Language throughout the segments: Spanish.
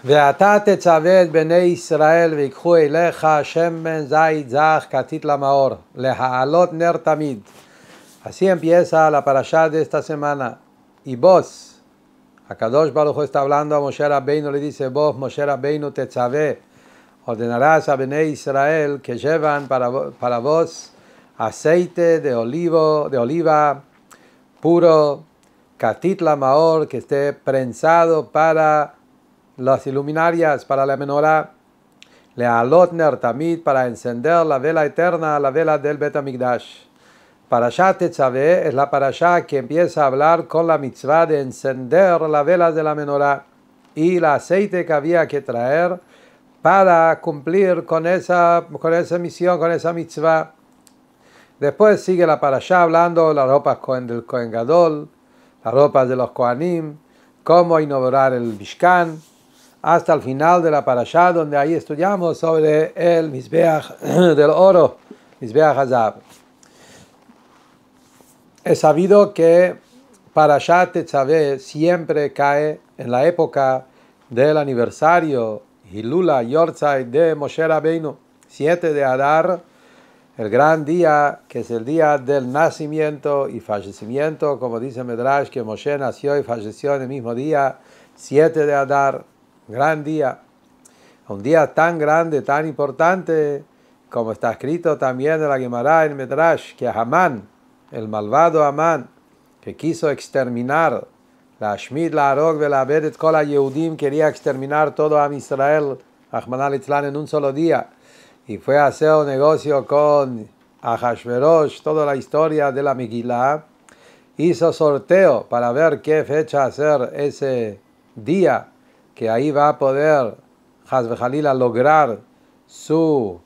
ואתה תצווה את בני ישראל ויקחו אליך שמן זית זך כתית למאור, להעלות נר תמיד. Así empieza la parashá de esta semana. Y vos, Akadosh Baruj Hu está hablando a Moshe Rabbeinu, le dice, vos, Moshe Rabbeinu, tetzaveh, ordenarás a Bnei Israel que llevan para vos aceite de oliva puro, katit lamaor, que esté prensado para las iluminarias, para la menorá, lealot ner tamid, para encender la vela eterna, la vela del Bet HaMikdash. Parashá Tetzaveh es la parashá que empieza a hablar con la mitzvah de encender las velas de la menorá y el aceite que había que traer para cumplir con esa misión, con esa mitzvah. Después sigue la parashá hablando las ropas del Kohen Gadol, las ropas de los Kohanim, cómo inaugurar el Mishkan, hasta el final de la parashá, donde ahí estudiamos sobre el Mizbeach del oro, Mizbeach Hazav. Es sabido que Parashat Tetzaveh siempre cae en la época del aniversario Hilula Yortzai de Moshe Rabbeinu, 7 de Adar, el gran día que es el día del nacimiento y fallecimiento, como dice Medrash, que Moshe nació y falleció en el mismo día, 7 de Adar, gran día, un día tan grande, tan importante, como está escrito también en la Gemara en Medrash, que Hamán, el malvado Amán, que quiso exterminar la Shmid, la Arog, la Bedet, Kol Yehudim, quería exterminar todo a Israel, Rahman al-Itzlan, en un solo día, y fue a hacer un negocio con Ahashverosh, toda la historia de la Megilá, hizo sorteo para ver qué fecha hacer ese día, que ahí va a poder, Chas v'Chalila, lograr su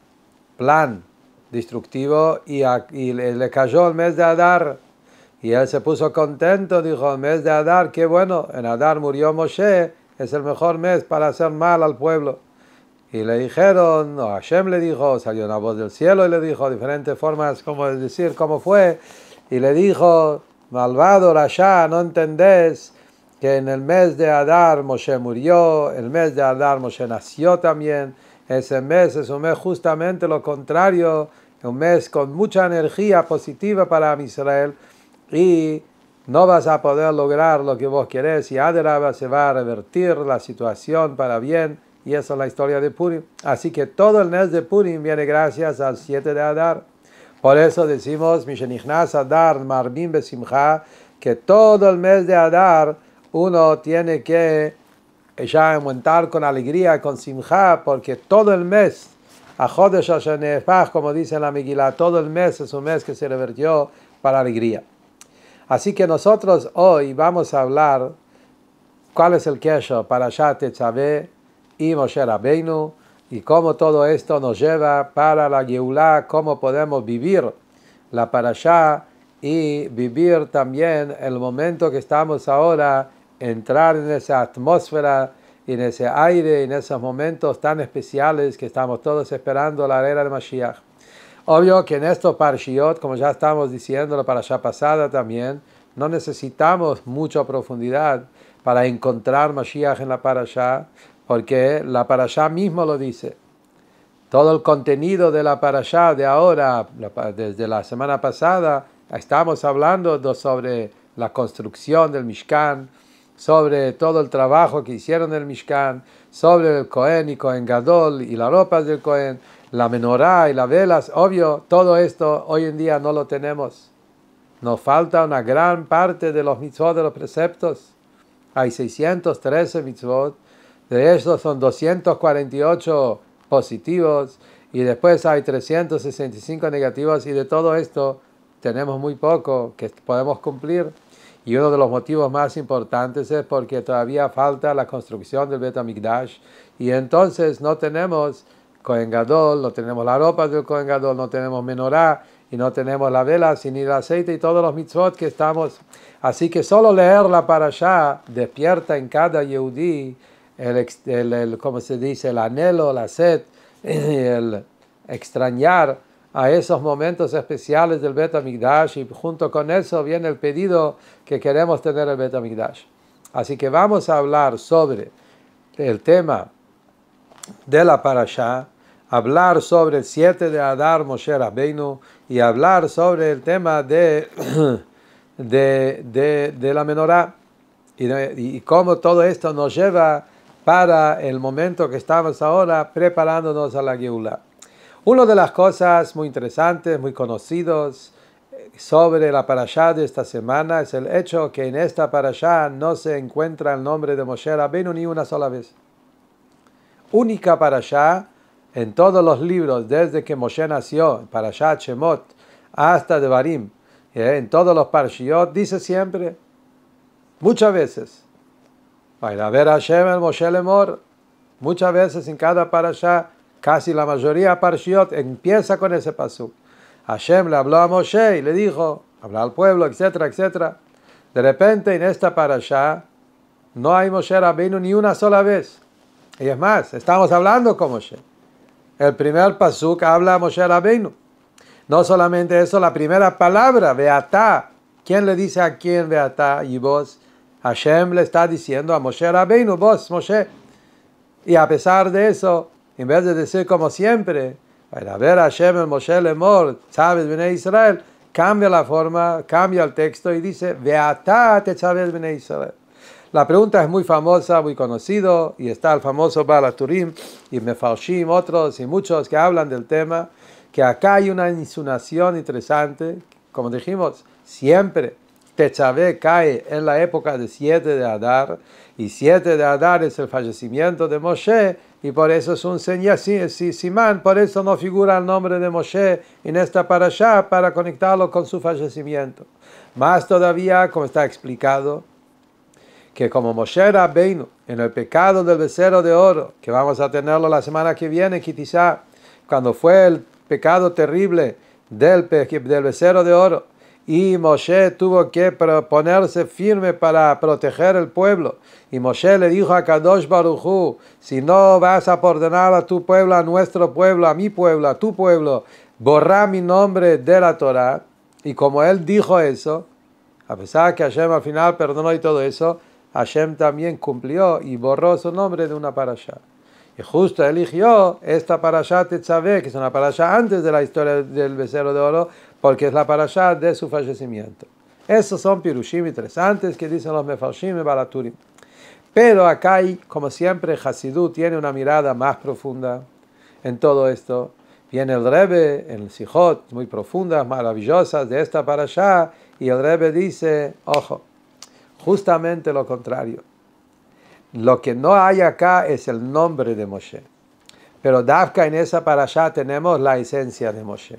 plan destructivo, y le cayó el mes de Adar, y él se puso contento, dijo, el mes de Adar, qué bueno, en Adar murió Moshe, es el mejor mes para hacer mal al pueblo. Y le dijeron, o Hashem le dijo, salió una voz del cielo y le dijo diferentes formas, como decir cómo fue, y le dijo, malvado Rasha, no entendés que en el mes de Adar Moshe murió, el mes de Adar Moshe nació también. Ese mes es un mes justamente lo contrario, un mes con mucha energía positiva para Israel, y no vas a poder lograr lo que vos querés, y Adarabá se va a revertir la situación para bien, y esa es la historia de Purim. Así que todo el mes de Purim viene gracias al 7 de Adar. Por eso decimos, Mishenichnas Adar Marbim Besimcha, que todo el mes de Adar uno tiene que ya aumentar con alegría, con simcha, porque todo el mes, a Chodesh Asher Nehepach, como dice en la Megilá, todo el mes es un mes que se revertió para alegría. Así que nosotros hoy vamos a hablar cuál es el kesher Parashat Tetzaveh y Moshe Rabbeinu, y cómo todo esto nos lleva para la Geulá, cómo podemos vivir la Parashá y vivir también el momento que estamos ahora, entrar en esa atmósfera, en ese aire, en esos momentos tan especiales que estamos todos esperando la era de Mashiach. Obvio que en estos parshiot, como ya estamos diciendo la parashá pasada también, no necesitamos mucha profundidad para encontrar Mashiach en la parashá, porque la parashá mismo lo dice. Todo el contenido de la parashá de ahora, desde la semana pasada, estamos hablando sobre la construcción del Mishkan, sobre todo el trabajo que hicieron en el Mishkan, sobre el Kohen y Kohen Gadol y las ropas del Kohen, la menorá y las velas. Obvio, todo esto hoy en día no lo tenemos. Nos falta una gran parte de los mitzvot, de los preceptos. Hay 613 mitzvot, de estos son 248 positivos, y después hay 365 negativos, y de todo esto tenemos muy poco que podemos cumplir. Y uno de los motivos más importantes es porque todavía falta la construcción del Bet HaMikdash, y entonces no tenemos Kohen Gadol, no tenemos la ropa del Kohen Gadol, no tenemos menorá, y no tenemos la vela, ni el aceite y todos los mitzvot que estamos. Así que solo leer la parashá despierta en cada Yehudí ¿cómo se dice? El anhelo, la sed, el extrañar a esos momentos especiales del Bet HaMikdash, y junto con eso viene el pedido que queremos tener el Bet HaMikdash. Así que vamos a hablar sobre el tema de la parashá, hablar sobre el 7 de Adar Moshe Rabbeinu y hablar sobre el tema de la menorá y cómo todo esto nos lleva para el momento que estamos ahora preparándonos a la Geulá. Una de las cosas muy interesantes, muy conocidos sobre la parashá de esta semana es el hecho que en esta parashá no se encuentra el nombre de Moshe Rabbeinu ni una sola vez. Única parashá en todos los libros, desde que Moshe nació, parashá Shemot, hasta Devarim, en todos los parashiot, dice siempre, muchas veces, a ver Hashem el Moshe Lemor, muchas veces en cada parashá, casi la mayoría de parashiot, empieza con ese pasuk. Hashem le habló a Moshe y le dijo, habla al pueblo, etcétera, etcétera. De repente en esta parashá no hay Moshe Rabbeinu ni una sola vez. Y es más, estamos hablando con Moshe. El primer pasuk habla a Moshe Rabbeinu. No solamente eso, la primera palabra, Beatá. ¿Quién le dice a quién Beatá? Y vos, Hashem le está diciendo a Moshe Rabbeinu, vos, Moshe. Y a pesar de eso, en vez de decir como siempre, a ver Hashem el Moshe Lemor, sabes, Bnei Israel, cambia la forma, cambia el texto y dice, Beatá te sabes, Bnei Israel. La pregunta es muy famosa, muy conocido, y está el famoso Baal HaTurim y Mefarshim, otros y muchos que hablan del tema, que acá hay una insinuación interesante, como dijimos, siempre Tetzaveh cae en la época de 7 de Adar, y 7 de Adar es el fallecimiento de Moshe, y por eso es un señal, simán, por eso no figura el nombre de Moshe en esta parashá, para conectarlo con su fallecimiento. Más todavía, como está explicado, que como Moshe Rabbeinu, en el pecado del becerro de oro, que vamos a tenerlo la semana que viene, quizá, cuando fue el pecado terrible del becerro de oro, y Moshe tuvo que ponerse firme para proteger el pueblo, y Moshe le dijo a Kadosh Baruj Hu, si no vas a ordenar a tu pueblo, a nuestro pueblo, a mi pueblo, a tu pueblo, borra mi nombre de la Torah, y como él dijo eso, a pesar que Hashem al final perdonó y todo eso, Hashem también cumplió y borró su nombre de una parashá. Y justo eligió esta parashá Tetzaveh, que es una parashá antes de la historia del becerro de oro, porque es la parashá de su fallecimiento. Esos son pirushim interesantes que dicen los mefarshim y Baal HaTurim. Pero acá hay, como siempre, Hasidut tiene una mirada más profunda en todo esto. Viene el Rebbe en el Sijot, muy profundas, maravillosas de esta parashá, y el Rebbe dice, ojo, justamente lo contrario. Lo que no hay acá es el nombre de Moshe. Pero Dafka en esa parashá tenemos la esencia de Moshe.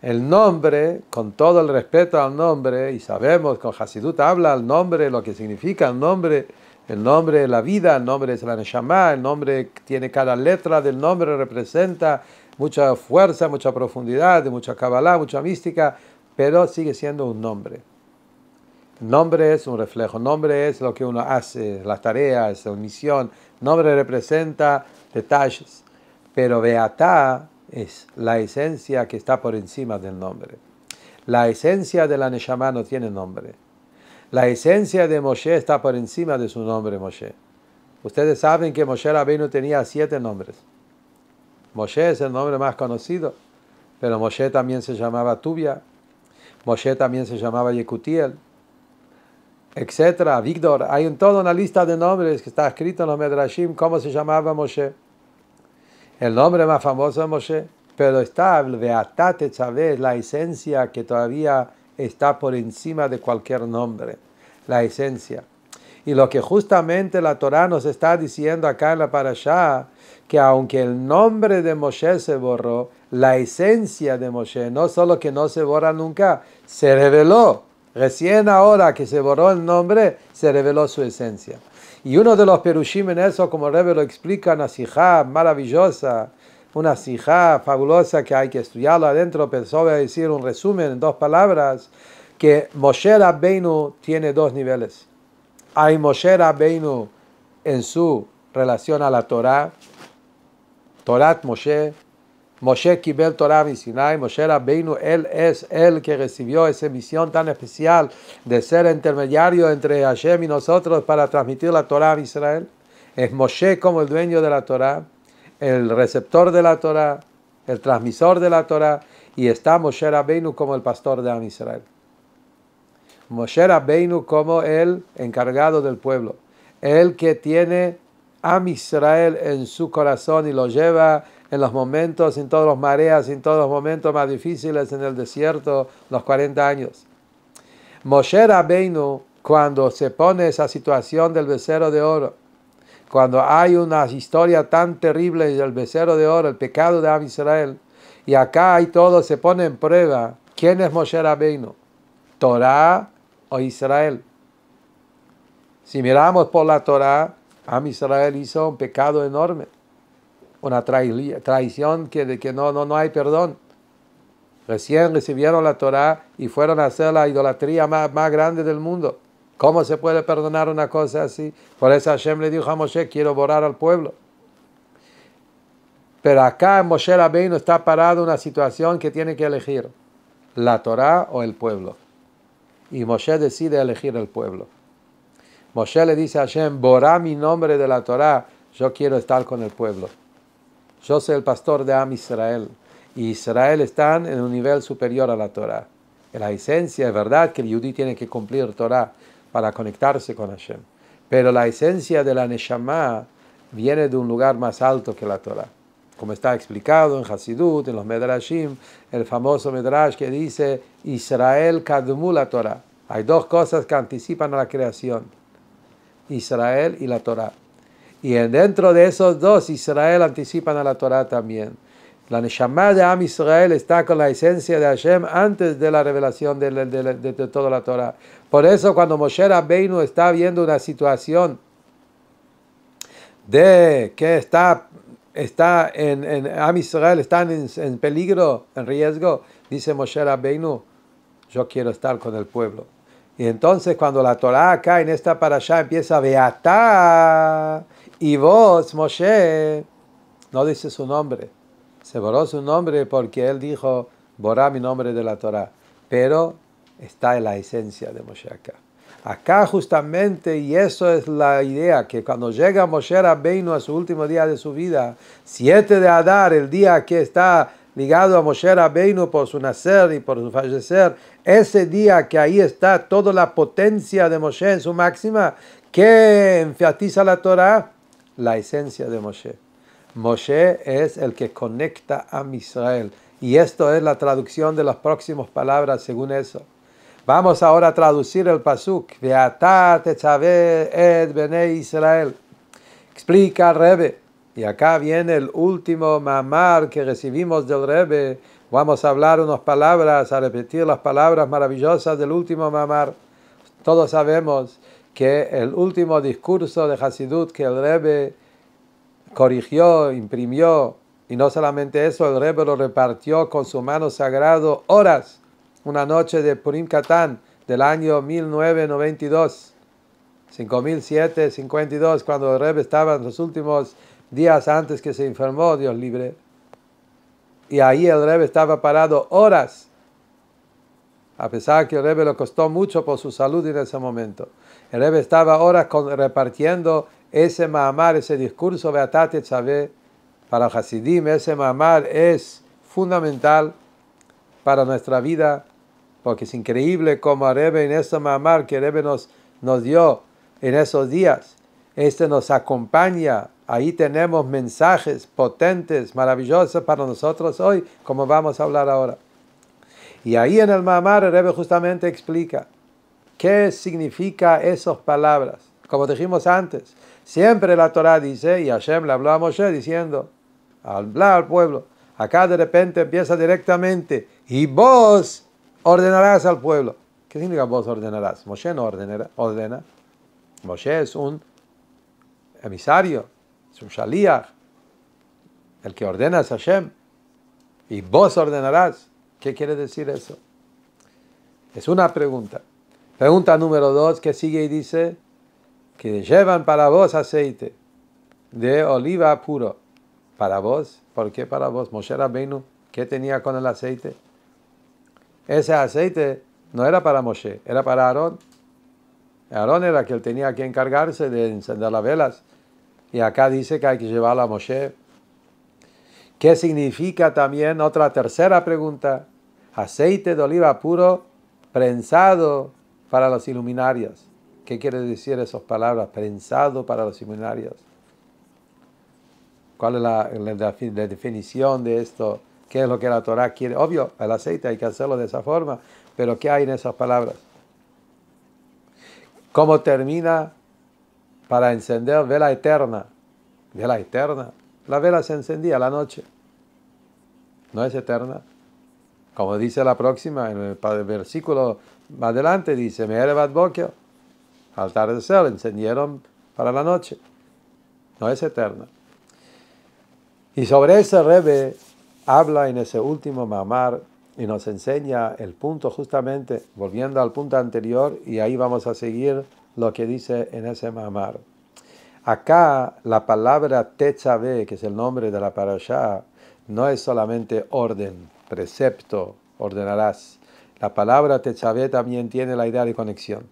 El nombre, con todo el respeto al nombre, y sabemos, con Hasidut habla el nombre, lo que significa el nombre es la vida, el nombre es la Neshama, el nombre tiene cada letra del nombre, representa mucha fuerza, mucha profundidad, mucha Kabbalah, mucha mística, pero sigue siendo un nombre. Nombre es un reflejo, nombre es lo que uno hace, las tareas, la misión, nombre representa detalles, pero Beatá es la esencia que está por encima del nombre. La esencia de la Neshama no tiene nombre. La esencia de Moshe está por encima de su nombre, Moshe. Ustedes saben que Moshe Rabbeinu tenía 7 nombres. Moshe es el nombre más conocido, pero Moshe también se llamaba Tubia, Moshe también se llamaba Yekutiel, etcétera, Víctor. Hay toda una lista de nombres que está escrito en los Medrashim cómo se llamaba Moshe. El nombre más famoso es Moshe, pero está Beatá Tetzaveh, la esencia que todavía está por encima de cualquier nombre, la esencia. Y lo que justamente la Torah nos está diciendo acá en la parashá, que aunque el nombre de Moshe se borró, la esencia de Moshe, no solo que no se borra nunca, se reveló. Recién ahora que se borró el nombre, se reveló su esencia. Y uno de los perushim en eso, como el Rebbe lo explica, una sijá maravillosa, una sijá fabulosa que hay que estudiarla adentro, pero solo voy a decir un resumen en 2 palabras, que Moshe Rabbeinu tiene 2 niveles. Hay Moshe Rabbeinu en su relación a la Torah, Torat Moshe, Moshe Kibel Torah Sinai, Moshe Rabbeinu, él es el que recibió esa misión tan especial de ser intermediario entre Hashem y nosotros para transmitir la Torah a Israel. Es Moshe como el dueño de la Torah, el receptor de la Torah, el transmisor de la Torah, y está Moshe Rabbeinu como el pastor de Am Israel. Moshe Rabbeinu como el encargado del pueblo, el que tiene Am Israel en su corazón y lo lleva en los momentos, en todos los mareas, en todos los momentos más difíciles en el desierto, los 40 años. Moshe Rabbeinu, cuando se pone esa situación del becerro de oro, cuando hay una historia tan terrible del becerro de oro, el pecado de Am Israel, y acá hay todo, se pone en prueba, ¿quién es Moshe Rabbeinu? ¿Torah o Israel? Si miramos por la Torah, Am Israel hizo un pecado enorme, una traición que no hay perdón. Recién recibieron la Torah y fueron a hacer la idolatría más grande del mundo. ¿Cómo se puede perdonar una cosa así? Por eso Hashem le dijo a Moshe, quiero borrar al pueblo. Pero acá Moshe Rabbeinu está parado en una situación que tiene que elegir, la Torah o el pueblo. Y Moshe decide elegir el pueblo. Moshe le dice a Hashem, borra mi nombre de la Torah, yo quiero estar con el pueblo. Yo soy el pastor de Am Israel. Y Israel están en un nivel superior a la Torah. En la esencia es verdad que el Yudí tiene que cumplir Torah para conectarse con Hashem. Pero la esencia de la Neshama viene de un lugar más alto que la Torah. Como está explicado en Hasidut, en los Medrashim, el famoso Medrash que dice Israel kadmu la Torah. Hay dos cosas que anticipan a la creación. Israel y la Torah. Y dentro de esos dos, Israel anticipan a la Torah también. La Neshama de Am Israel está con la esencia de Hashem antes de la revelación de toda la Torah. Por eso cuando Moshe Rabbeinu está viendo una situación de que está en Am Israel, están en peligro, en riesgo, dice Moshe Rabbeinu, yo quiero estar con el pueblo. Y entonces cuando la Torah acá en esta parashá empieza a Beatá, y vos, Moshe, no dice su nombre. Se borró su nombre porque él dijo, borra mi nombre de la Torah. Pero está en la esencia de Moshe acá. Acá justamente, y eso es la idea, que cuando llega Moshe Rabbeinu a su último día de su vida, 7 de Adar, el día que está ligado a Moshe Rabbeinu por su nacer y por su fallecer, ese día que ahí está toda la potencia de Moshe en su máxima, que enfatiza la Torah, la esencia de Moshe. Moshe es el que conecta a Israel. Y esto es la traducción de las próximas palabras según eso. Vamos ahora a traducir el pasuk. Ve'atá tetzavé et bnei Israel. Explica el Rebbe. Y acá viene el último mamar que recibimos del Rebbe. Vamos a hablar unas palabras, a repetir las palabras maravillosas del último mamar. Todos sabemos que el último discurso de Hasidut que el Rebbe corrigió, imprimió, y no solamente eso, el Rebbe lo repartió con su mano sagrado horas, una noche de Purim Katán del año 1992, 5007-52, cuando el Rebbe estaba en los últimos días antes que se enfermó, Dios libre, y ahí el Rebbe estaba parado horas, a pesar que el Rebbe le costó mucho por su salud en ese momento. El Rebbe estaba horas repartiendo ese mamar, ese discurso Beatá tetzavé para Hasidim. Ese mamar es fundamental para nuestra vida, porque es increíble como el Rebbe en ese mamar que el Rebbe nos dio en esos días, nos acompaña. Ahí tenemos mensajes potentes, maravillosos para nosotros hoy, como vamos a hablar ahora. Y ahí en el mamar el Rebbe justamente explica qué significa esas palabras. Como dijimos antes, siempre la Torah dice, y Hashem le habló a Moshe diciendo, habla al pueblo. Acá de repente empieza directamente, y vos ordenarás al pueblo. ¿Qué significa vos ordenarás? Moshe no ordena. Moshe es un emisario, es un shaliach. El que ordena es Hashem. Y vos ordenarás. ¿Qué quiere decir eso? Es una pregunta. Pregunta número 2, que sigue y dice, que llevan para vos aceite de oliva puro. Para vos. ¿Por qué para vos? Moshe Rabbeinu, ¿qué tenía con el aceite? Ese aceite no era para Moshe, era para Aarón. Aarón era el que tenía que encargarse de encender las velas. Y acá dice que hay que llevarlo a Moshe. ¿Qué significa también? Otra tercera pregunta. Aceite de oliva puro prensado para los iluminarios. ¿Qué quiere decir esas palabras? Prensado para los iluminarios. ¿Cuál es la definición de esto? ¿Qué es lo que la Torah quiere? Obvio, el aceite hay que hacerlo de esa forma, pero ¿qué hay en esas palabras? ¿Cómo termina? Para encender vela eterna. Vela eterna. La vela se encendía a la noche. No es eterna. Como dice la próxima, en el versículo más adelante, dice, Me'erev boker, al atardecer, encendieron para la noche. No es eterna. Y sobre ese Rebbe habla en ese último mamar y nos enseña el punto justamente, volviendo al punto anterior, y ahí vamos a seguir lo que dice en ese mamar. Acá la palabra Tetzaveh, que es el nombre de la parashá, no es solamente orden, precepto, ordenarás. La palabra Tetzaveh también tiene la idea de conexión.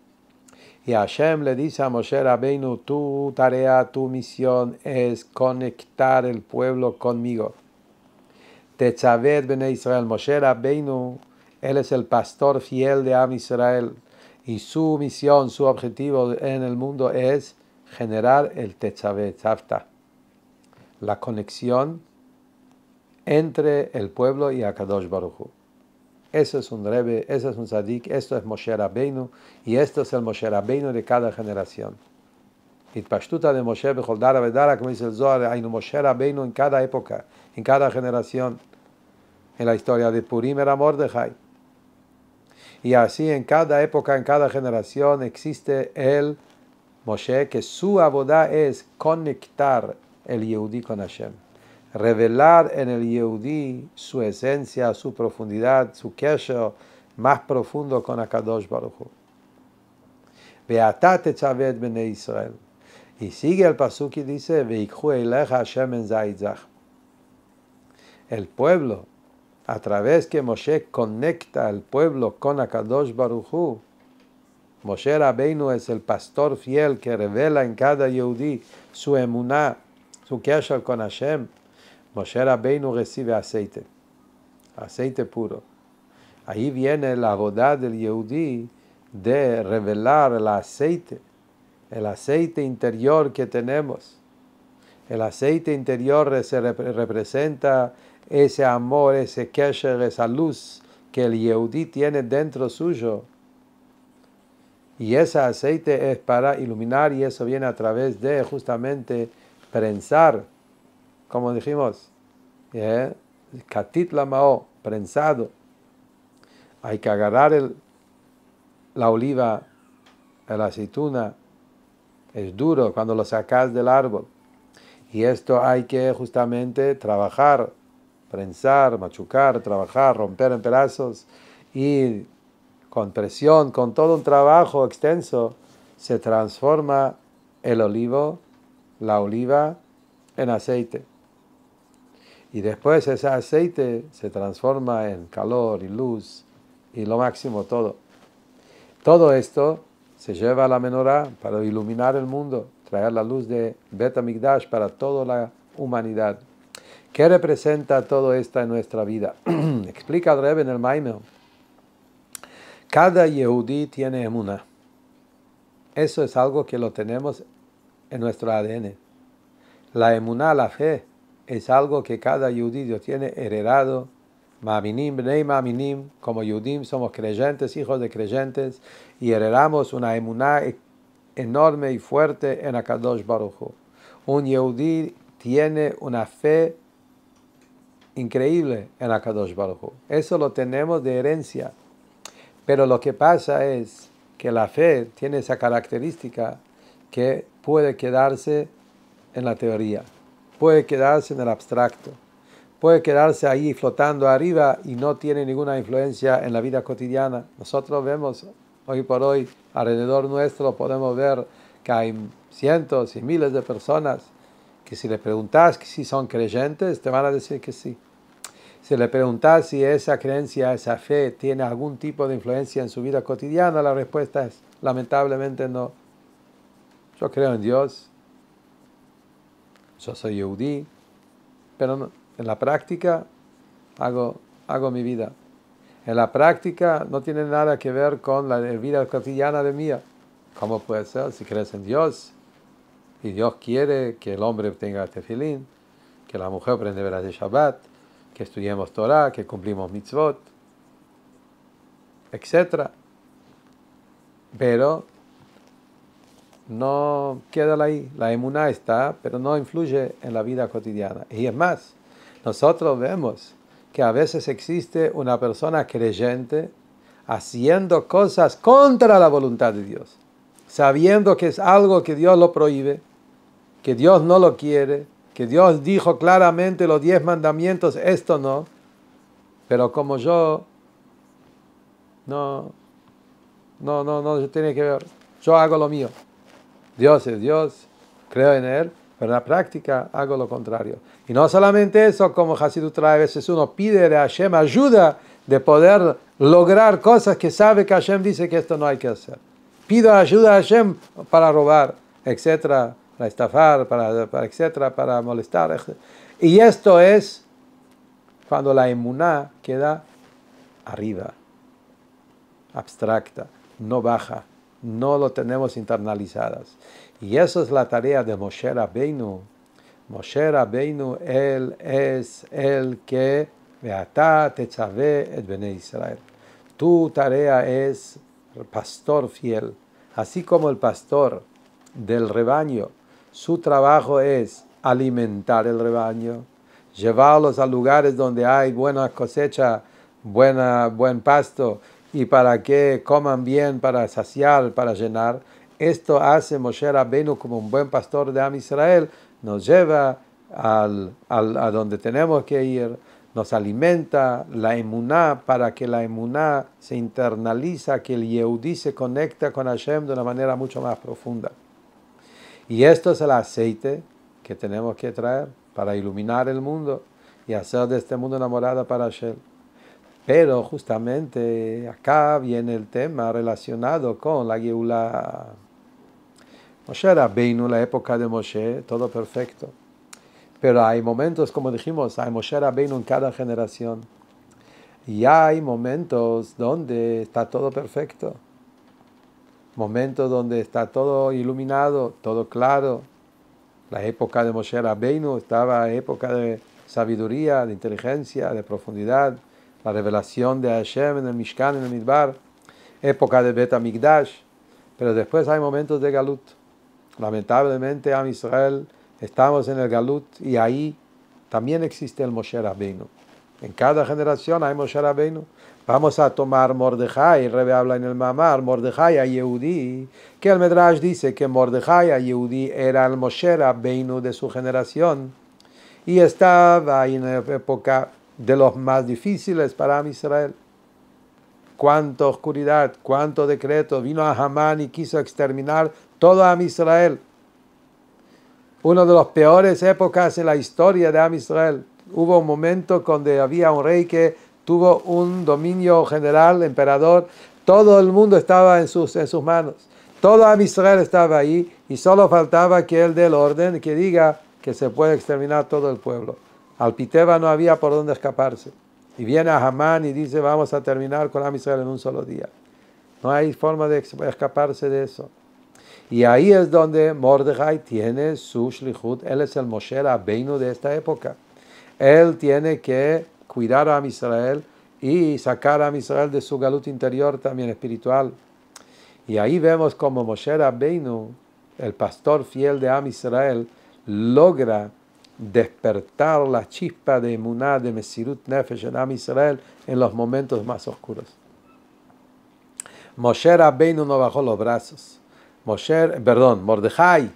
Y Hashem le dice a Moshe Rabbeinu, tu tarea, tu misión es conectar el pueblo conmigo. Tetzaveh Bnei Israel, Moshe Rabbeinu, él es el pastor fiel de Am Israel. Y su misión, su objetivo en el mundo es generar el Tetzaveh, Tzavta, la conexión entre el pueblo y Akadosh Baruj Hu. Eso es un Rebbe, eso es un Tzadik, esto es Moshe Rabbeinu, y esto es el Moshe Rabbeinu de cada generación. Itpashtuta de Moshe bechol dara vedara, como dice el Zohar, hay un Moshe Rabbeinu en cada época, en cada generación. En la historia de Purim era Mordejai. Y así en cada época, en cada generación existe el Moshe, que su abodá es conectar el Yehudí con Hashem. Revelar en el Yehudí su esencia, su profundidad, su kesher más profundo con Akadosh Baruj Hu. Ve'atá tetzaveh et bnei Israel. Y sigue el pasuk y dice, Ve'ikhu eilecha Hashem en zaitzach. El pueblo, a través que Moshe conecta al pueblo con Akadosh Baruj Hu, Moshe Rabbeinu es el pastor fiel que revela en cada Yehudí su emuná, su kesher con Hashem. Moshe Rabbeinu recibe aceite, aceite puro. Ahí viene la abodá del Yehudí de revelar el aceite interior que tenemos. El aceite interior se representa ese amor, ese kesher, esa luz que el Yehudí tiene dentro suyo. Y ese aceite es para iluminar, y eso viene a través de justamente prensar, como dijimos, katit lamao, prensado. Hay que agarrar la oliva, la aceituna, es duro cuando lo sacas del árbol. Y esto hay que justamente trabajar, prensar, machucar, trabajar, romper en pedazos, y con presión, con todo un trabajo extenso, se transforma el olivo, la oliva, en aceite. Y después ese aceite se transforma en calor y luz y lo máximo todo. Todo esto se lleva a la menorá para iluminar el mundo, traer la luz de Bet HaMikdash para toda la humanidad. ¿Qué representa todo esto en nuestra vida? Explica el Rebbe en el Maimer. Cada Yehudí tiene emuná. Eso es algo que lo tenemos en nuestro ADN. La emuná, la fe, es algo que cada Yehudí lo tiene heredado. Ma'aminim, bnei ma'aminim, como Yehudim somos creyentes, hijos de creyentes, y heredamos una emuná enorme y fuerte en Akadosh Baruj Hu. Un Yehudí tiene una fe increíble en Akadosh Baruj Hu. Eso lo tenemos de herencia. Pero lo que pasa es que la fe tiene esa característica que puede quedarse en la teoría, puede quedarse en el abstracto, puede quedarse ahí flotando arriba y no tiene ninguna influencia en la vida cotidiana. Nosotros vemos hoy por hoy alrededor nuestro, podemos ver que hay cientos y miles de personas que si le preguntas si son creyentes, te van a decir que sí. Si le preguntas si esa creencia, esa fe tiene algún tipo de influencia en su vida cotidiana, la respuesta es lamentablemente no. Yo creo en Dios. yo soy Yehudí, pero no, en la práctica hago mi vida. En la práctica no tiene nada que ver con la vida cotidiana de mía. ¿Cómo puede ser? Si crees en Dios y Dios quiere que el hombre tenga tefilín, que la mujer prende velas de Shabbat, que estudiemos Torah, que cumplimos mitzvot, etc. Pero no queda ahí. La emuná está, pero no influye en la vida cotidiana. Y es más, nosotros vemos que a veces existe una persona creyente haciendo cosas contra la voluntad de Dios, sabiendo que es algo que Dios lo prohíbe, que Dios no lo quiere, que Dios dijo claramente los 10 mandamientos, esto no, pero como yo no tiene que ver, yo hago lo mío. Dios es Dios, creo en Él, pero en la práctica hago lo contrario. Y no solamente eso, como Hasidut trae, a veces uno pide de Hashem ayuda de poder lograr cosas que sabe que Hashem dice que esto no hay que hacer. Pido ayuda a Hashem para robar, etcétera, para estafar, etcétera, para molestar, etcétera. Y esto es cuando la emuná queda arriba, abstracta, no baja. No lo tenemos internalizadas. Y eso es la tarea de Moshe Rabbeinu. Moshe Rabbeinu, él es el que Veatá tetzaveh et Bnei Israel. Tu tarea es pastor fiel. Así como el pastor del rebaño, su trabajo es alimentar el rebaño, llevarlos a lugares donde hay buena cosecha, buen pasto, y para que coman bien, para saciar, para llenar. Esto hace Moshe Rabbeinu como un buen pastor de Am Israel, nos lleva a donde tenemos que ir, nos alimenta la emuná, para que la emuná se internaliza, que el Yehudí se conecta con Hashem de una manera mucho más profunda. Y esto es el aceite que tenemos que traer para iluminar el mundo y hacer de este mundo una morada para Hashem. Pero justamente acá viene el tema relacionado con la Geulá. Moshe Rabbeinu, la época de Moshe, todo perfecto. Pero hay momentos, como dijimos, hay Moshe Rabbeinu en cada generación. Y hay momentos donde está todo perfecto. Momentos donde está todo iluminado, todo claro. La época de Moshe Rabbeinu estaba época de sabiduría, de inteligencia, de profundidad. La revelación de Hashem en el Mishkan, en el Midbar, época de Bet HaMikdash, pero después hay momentos de Galut. Lamentablemente, Am Israel, estamos en el Galut y ahí también existe el Moshe Rabbeinu. En cada generación hay Moshe Rabbeinu. Vamos a tomar Mordejai, el Rebbe habla en el Mamar, Mordejai a Yehudí, que el Medrash dice que Mordejai a Yehudí era el Moshe Rabbeinu de su generación y estaba ahí en la época de los más difíciles para Am Israel. Cuánta oscuridad, cuánto decreto. Vino a Hamán y quiso exterminar todo Am Israel. Una de las peores épocas en la historia de Am Israel. Hubo un momento donde había un rey que tuvo un dominio general, emperador. Todo el mundo estaba en sus manos. Todo Am Israel estaba ahí y solo faltaba que él dé el orden y que diga que se puede exterminar todo el pueblo. Al Piteva no había por dónde escaparse. Y viene a Hamán y dice, vamos a terminar con Am Israel en un solo día. No hay forma de escaparse de eso. Y ahí es donde Mordejai tiene su shlichut. Él es el Moshe Rabbeinu de esta época. Él tiene que cuidar a Am Israel y sacar a Am Israel de su galut interior también espiritual. Y ahí vemos como Moshe Rabbeinu, el pastor fiel de Am Israel, logra despertar la chispa de emuná, de Mesirut Nefesh en Am Israel en los momentos más oscuros. Moshe Rabbeinu no bajó los brazos. Mordejai,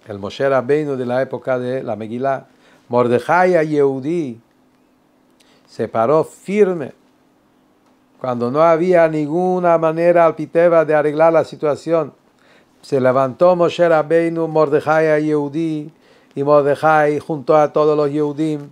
el Moshe Rabbeinu de la época de la Megilá, Mordejai a Yehudí, se paró firme cuando no había ninguna manera al Piteva de arreglar la situación. Se levantó Moshe Rabbeinu, Mordejai a Yehudí, y Mordejai juntó a todos los Yehudim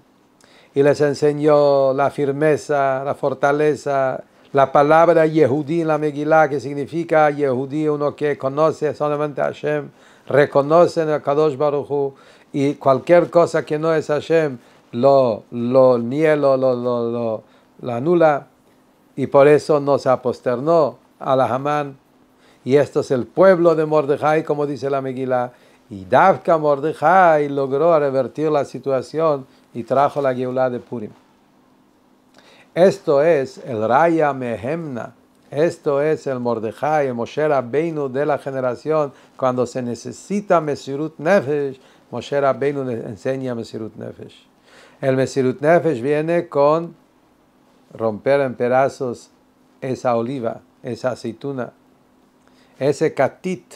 y les enseñó la firmeza, la fortaleza, la palabra Yehudí en la Megilá, que significa Yehudí, uno que conoce solamente a Hashem, reconoce a Kadosh Baruj Hu, y cualquier cosa que no es Hashem lo anula, y por eso no se aposternó a la Hamán. Y esto es el pueblo de Mordejai, como dice la Megilá. Y Davka Mordejai logró revertir la situación y trajo la Geulá de Purim. Esto es el Raya Mehemna. Esto es el Mordejai, el Moshe Rabbeinu de la generación. Cuando se necesita Mesirut Nefesh, Moshe Rabbeinu enseña Mesirut Nefesh. El Mesirut Nefesh viene con romper en pedazos esa oliva, esa aceituna, ese catit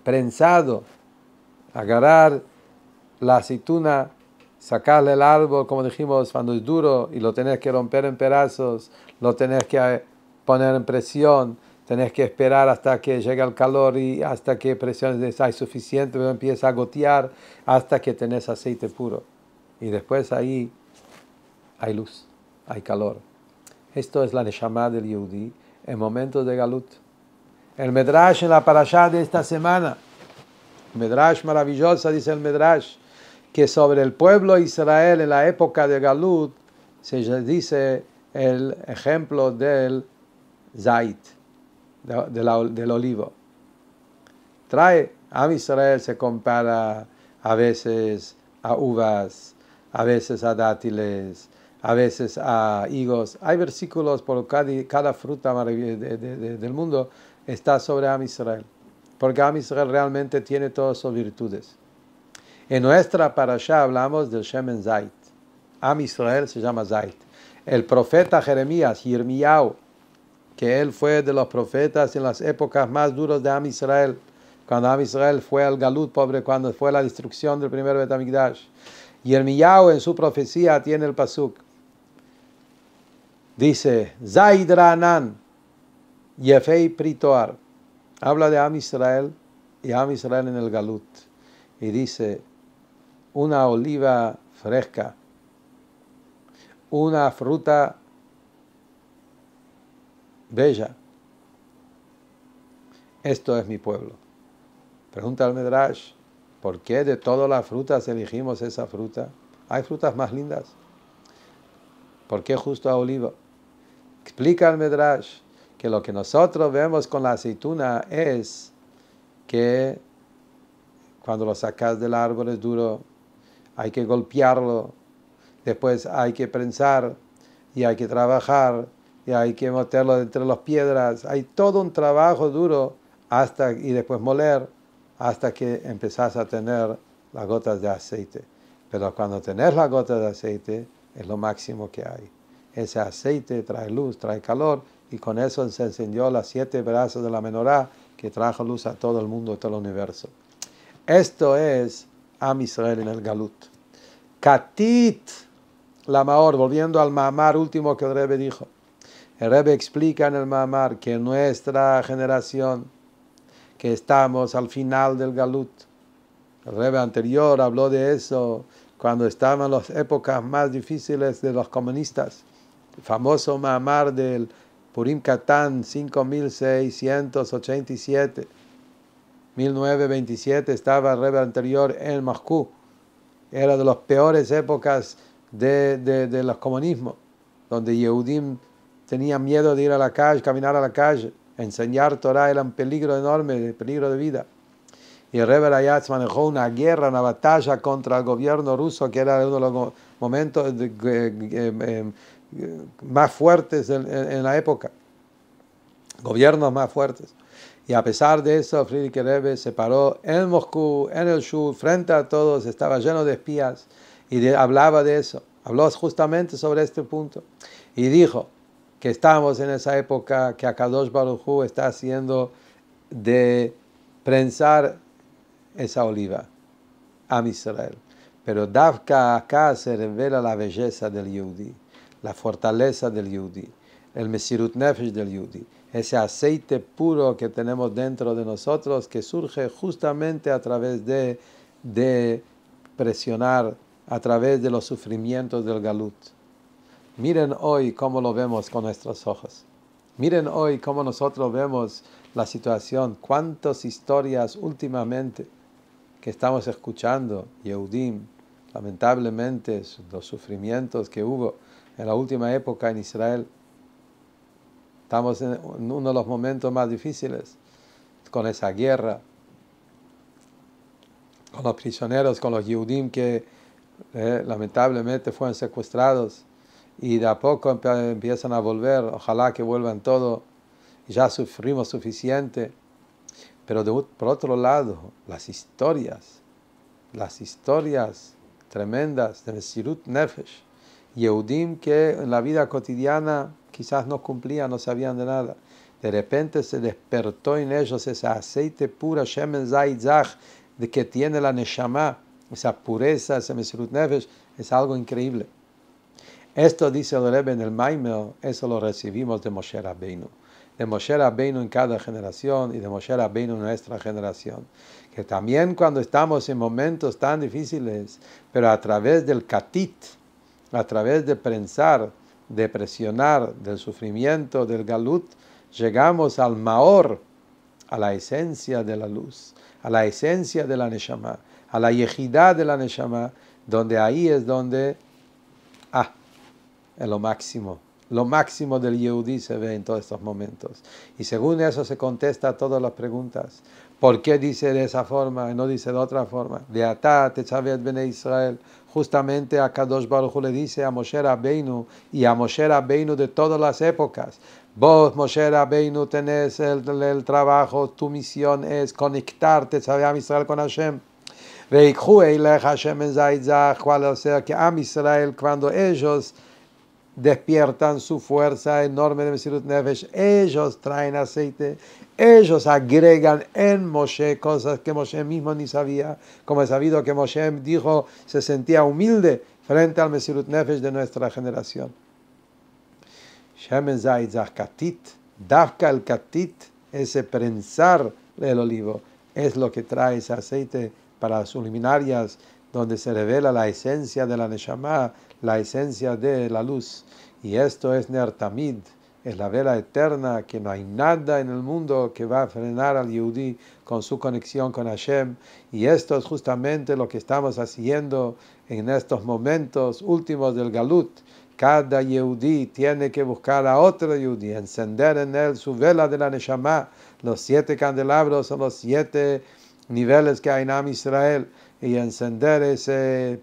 prensado, agarrar la aceituna, sacarle el árbol, como dijimos, cuando es duro, y lo tenés que romper en pedazos, lo tenés que poner en presión, tenés que esperar hasta que llegue el calor y hasta que presión hay suficiente, pero empieza a gotear hasta que tenés aceite puro. Y después ahí hay luz, hay calor. Esto es la Neshama del Yehudi en momentos de Galut. El Medrash en la parashá de esta semana, Medrash maravillosa, dice el Medrash, que sobre el pueblo de Israel en la época de Galut se dice el ejemplo del Zait, del olivo. A Israel se compara a veces a uvas, a veces a dátiles, a veces a higos. Hay versículos por cada fruta del mundo está sobre Am Israel, porque Am Israel realmente tiene todas sus virtudes. En nuestra parashá hablamos del Shemen Zait. Am Israel se llama Zait. El profeta Jeremías, Yirmiyahu, que él fue de los profetas en las épocas más duras de Am Israel, cuando Am Israel fue al Galut, pobre, cuando fue la destrucción del primer Bet HaMikdash. Yirmiyahu en su profecía tiene el pasuk. Dice, Zaid Ranan, Yefei Pritoar. Habla de Am Israel y Am Israel en el Galut. Y dice, una oliva fresca, una fruta bella. Esto es mi pueblo. Pregunta al Medrash, ¿por qué de todas las frutas elegimos esa fruta? Hay frutas más lindas. ¿Por qué justo a oliva? Explica el Medrash que lo que nosotros vemos con la aceituna es que cuando lo sacas del árbol es duro, hay que golpearlo, después hay que prensar y hay que trabajar y hay que meterlo entre las piedras. Hay todo un trabajo duro y después moler hasta que empezás a tener las gotas de aceite. Pero cuando tenés las gotas de aceite es lo máximo que hay. Ese aceite trae luz, trae calor, y con eso se encendió las 7 brazos de la menorá que trajo luz a todo el mundo, a todo el universo. Esto es Am Israel en el Galut. Katit la Maor, volviendo al Mahamar último que el Rebbe dijo. El Rebbe explica en el Mahamar que nuestra generación, que estamos al final del Galut, el Rebbe anterior habló de eso cuando estaban las épocas más difíciles de los comunistas. El famoso Mahamar del Purim Katán 5687, 1927, estaba el Rebbe anterior en Moscú. Era de las peores épocas de los comunismos, donde Yehudim tenían miedo de ir a la calle, caminar a la calle. Enseñar Torah era un peligro enorme, peligro de vida. Y el Rebbe Rayatz manejó una guerra, una batalla contra el gobierno ruso, que era uno de los momentos más fuertes en la época. Gobiernos más fuertes. Y a pesar de eso, Friedrich Rebbe se paró en Moscú, en el Shul, frente a todos, estaba lleno de espías, y hablaba de eso. Habló justamente sobre este punto. Y dijo que estamos en esa época que Akadosh Baruj Hu está haciendo de prensar esa oliva, Am Israel. Pero Davka acá se revela la belleza del Yehudi, la fortaleza del Yehudi, el Mesirut Nefesh del Yehudi, ese aceite puro que tenemos dentro de nosotros que surge justamente a través de presionar, a través de los sufrimientos del Galut. Miren hoy cómo lo vemos con nuestros ojos. Miren hoy cómo nosotros vemos la situación, cuántas historias últimamente que estamos escuchando, Yehudim, lamentablemente los sufrimientos que hubo en la última época en Israel, estamos en uno de los momentos más difíciles, con esa guerra, con los prisioneros, con los Yehudim que lamentablemente fueron secuestrados y de a poco empiezan a volver, ojalá que vuelvan todos, ya sufrimos suficiente. Pero por otro lado, las historias tremendas de Mesirut Nefesh, Yehudim que en la vida cotidiana quizás no cumplían, no sabían de nada. De repente se despertó en ellos ese aceite puro, Shemen Zayit Zach, de que tiene la Neshama, esa pureza, ese Mesirut Nefesh, es algo increíble. Esto dice el Rebbe en el Maimel, eso lo recibimos de Moshe Rabbeinu. De Moshe Rabbeinu en cada generación y de Moshe Rabbeinu en nuestra generación. Que también cuando estamos en momentos tan difíciles, pero a través del katit, a través de prensar, de presionar, del sufrimiento, del galut, llegamos al maor, a la esencia de la luz, a la esencia de la neshama, a la yejidad de la neshama, donde ahí es donde, es lo máximo del Yehudí se ve en todos estos momentos. Y según eso se contesta a todas las preguntas. ¿Por qué dice de esa forma y no dice de otra forma? De Atá Techavet Bene Israel. Justamente a Kadosh Baruj Hu le dice a Moshe Rabbeinu y a Moshe Rabbeinu de todas las épocas. Vos, Moshe Rabbeinu, tenés el trabajo, tu misión es conectarte, Techavet Israel con Hashem. Veikhu Eilech Hashem en Zayit Zach, o sea que Am Israel, cuando ellos despiertan su fuerza enorme de Mesirut Nefesh, ellos traen aceite, ellos agregan en Moshe cosas que Moshe mismo ni sabía, como he sabido que Moshe dijo, se sentía humilde frente al Mesirut Nefesh de nuestra generación. Shemen Zayit Zach Katit, Dafka el Katit, ese prensar del olivo, es lo que trae ese aceite para las luminarias, donde se revela la esencia de la Neshama, la esencia de la luz. Y esto es Ner Tamid, es la vela eterna, que no hay nada en el mundo que va a frenar al Yehudí con su conexión con Hashem. Y esto es justamente lo que estamos haciendo en estos momentos últimos del Galut. Cada Yehudí tiene que buscar a otro Yehudí, encender en él su vela de la Neshama. Los 7 candelabros son los 7 niveles que hay en Am Israel, y encender ese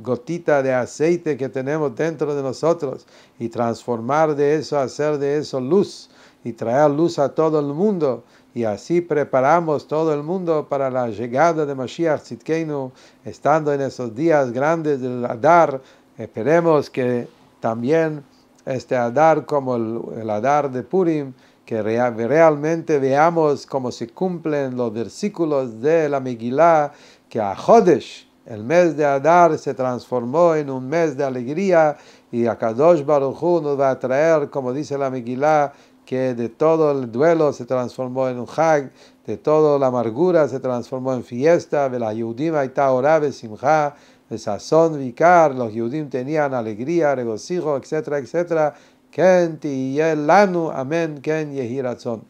gotita de aceite que tenemos dentro de nosotros y transformar de eso, hacer de eso luz y traer luz a todo el mundo, y así preparamos todo el mundo para la llegada de Mashiach Tzidkeinu, estando en esos días grandes del Adar. Esperemos que también este Adar, como el Adar de Purim, que realmente veamos cómo se cumplen los versículos de la Megilá, que a Jodesh, el mes de Adar, se transformó en un mes de alegría, y a Kadosh Baruj Hu nos va a traer, como dice la Megilá, que de todo el duelo se transformó en un Hag, de toda la amargura se transformó en fiesta, de la Yehudim Aita Orá Besimcha, de Sazón Vikar, los Yehudim tenían alegría, regocijo, etcétera, etcétera. Ken tiyeh lanu, amén, ken yehi ratzon.